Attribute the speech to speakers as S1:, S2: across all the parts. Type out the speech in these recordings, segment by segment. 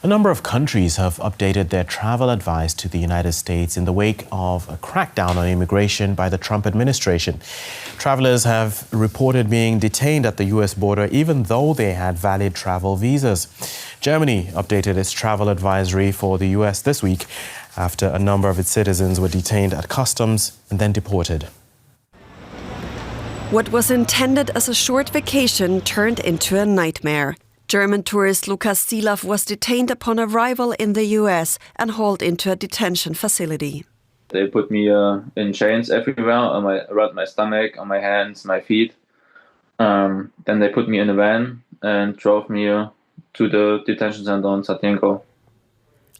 S1: A number of countries have updated their travel advice to the United States in the wake of a crackdown on immigration by the Trump administration. Travelers have reported being detained at the U.S. border even though they had valid travel visas. Germany updated its travel advisory for the U.S. this week after a number of its citizens were detained at customs and then deported.
S2: What was intended as a short vacation turned into a nightmare. German tourist Lukas Silav was detained upon arrival in the US and hauled into a detention facility.
S3: They put me in chains everywhere, around my stomach, on my hands, my feet. Then they put me in a van and drove me to the detention center in Satinko.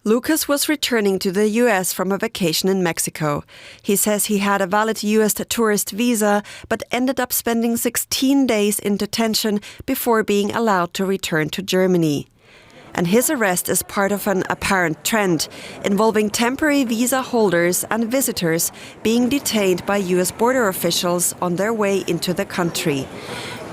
S2: Lukas was returning to the US from a vacation in Mexico. He says he had a valid US tourist visa, but ended up spending 16 days in detention before being allowed to return to Germany. And his arrest is part of an apparent trend involving temporary visa holders and visitors being detained by US border officials on their way into the country.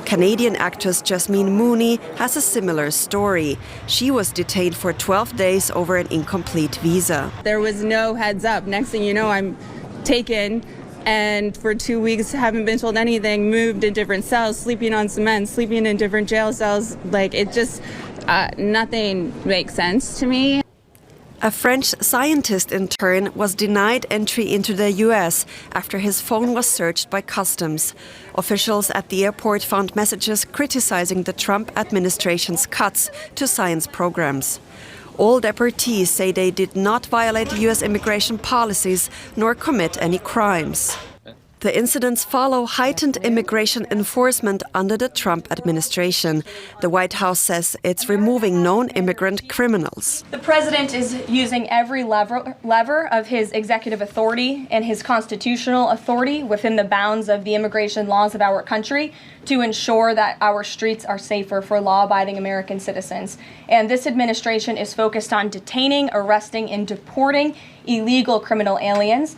S2: Canadian actress Jasmine Mooney has a similar story. She was detained for 12 days over an incomplete visa.
S4: There was no heads up. Next thing you know, I'm taken and for 2 weeks haven't been told anything, moved in different cells, sleeping on cement, sleeping in different jail cells. Like, it just, nothing makes sense to me.
S2: A French scientist, in turn, was denied entry into the US after his phone was searched by customs. Officials at the airport found messages criticizing the Trump administration's cuts to science programs. All deportees say they did not violate US immigration policies nor commit any crimes. The incidents follow heightened immigration enforcement under the Trump administration. The White House says it's removing known immigrant criminals.
S5: The president is using every lever of his executive authority and his constitutional authority within the bounds of the immigration laws of our country to ensure that our streets are safer for law-abiding American citizens. And this administration is focused on detaining, arresting, and deporting illegal criminal aliens.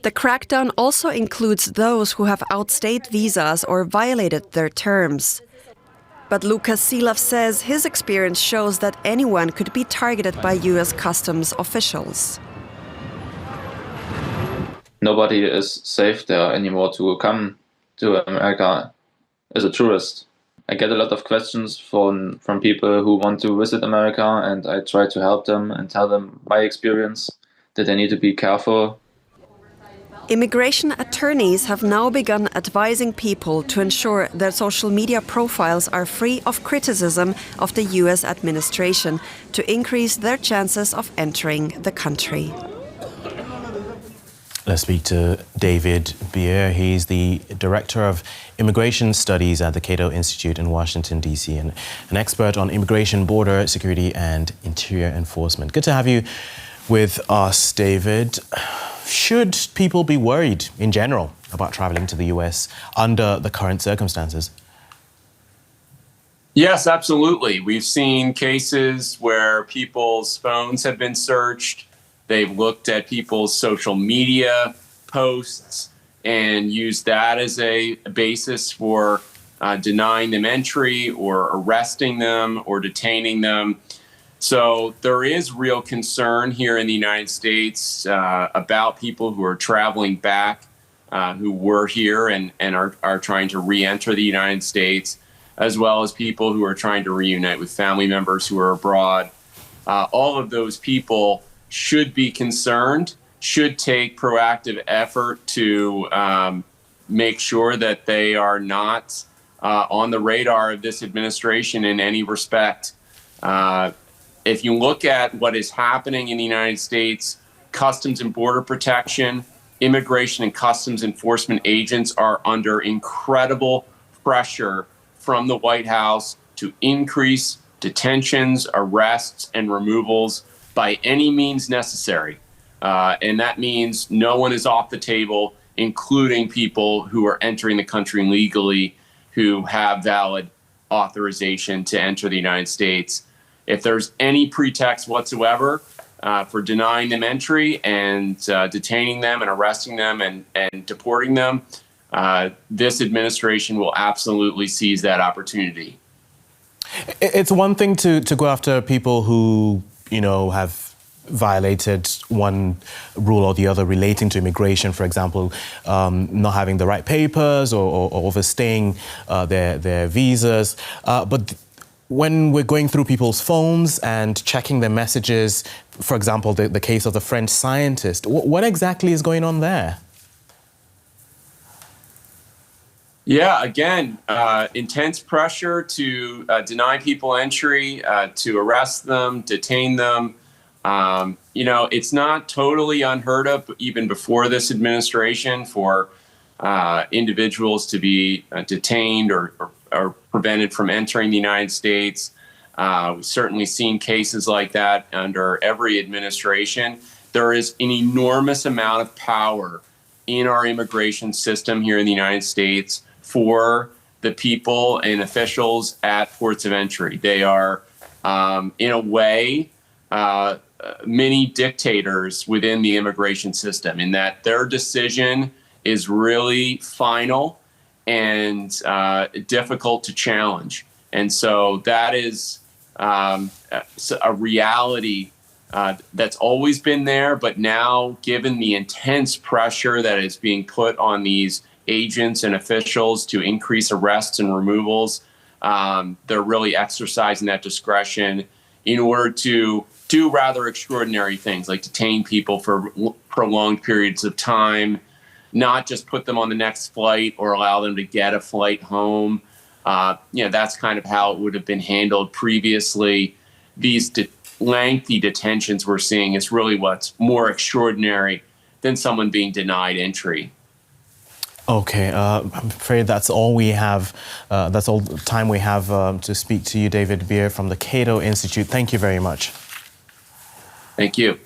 S2: The crackdown also includes those who have outstayed visas or violated their terms. But Lukas Silav says his experience shows that anyone could be targeted by US customs officials.
S3: Nobody is safe there anymore to come to America as a tourist. I get a lot of questions from people who want to visit America, and I try to help them and tell them my experience, that they need to be careful.
S2: Immigration attorneys have now begun advising people to ensure their social media profiles are free of criticism of the US administration to increase their chances of entering the country.
S1: Let's speak to David Bier. He's the Director of Immigration Studies at the Cato Institute in Washington, D.C., and an expert on immigration, border security, and interior enforcement. Good to have you with us, David. Should people be worried in general about traveling to the US under the current circumstances?
S6: Yes, absolutely. We've seen cases where people's phones have been searched. They've looked at people's social media posts and used that as a basis for denying them entry or arresting them or detaining them. So there is real concern here in the United States about people who are traveling back, who were here and are trying to re-enter the United States, as well as people who are trying to reunite with family members who are abroad. All of those people should be concerned, should take proactive effort to make sure that they are not on the radar of this administration in any respect. If you look at what is happening in the United States, Customs and Border Protection, immigration and customs enforcement agents are under incredible pressure from the White House to increase detentions, arrests, and removals by any means necessary. And that means no one is off the table, including people who are entering the country legally, who have valid authorization to enter the United States. If there's any pretext whatsoever for denying them entry and detaining them and arresting them and deporting them, this administration will absolutely seize that opportunity.
S1: It's one thing to go after people who have violated one rule or the other relating to immigration, for example, not having the right papers or overstaying their visas. But when we're going through people's phones and checking their messages, for example, the case of the French scientist, what exactly is going on there?
S6: Yeah, again, intense pressure to deny people entry, to arrest them, detain them. It's not totally unheard of, even before this administration, for individuals to be detained or prevented from entering the United States. We've certainly seen cases like that under every administration. There is an enormous amount of power in our immigration system here in the United States for the people and officials at ports of entry. They are, in a way, many dictators within the immigration system, in that their decision is really final and difficult to challenge. And so that is a reality that's always been there, but now, given the intense pressure that is being put on these agents and officials to increase arrests and removals, they're really exercising that discretion in order to do rather extraordinary things, like detain people for prolonged periods of time, not just put them on the next flight or allow them to get a flight home. That's kind of how it would have been handled previously. These lengthy detentions we're seeing is really what's more extraordinary than someone being denied entry.
S1: Okay, I'm afraid that's all we have. That's all the time we have to speak to you, David Bier from the Cato Institute. Thank you very much.
S6: Thank you.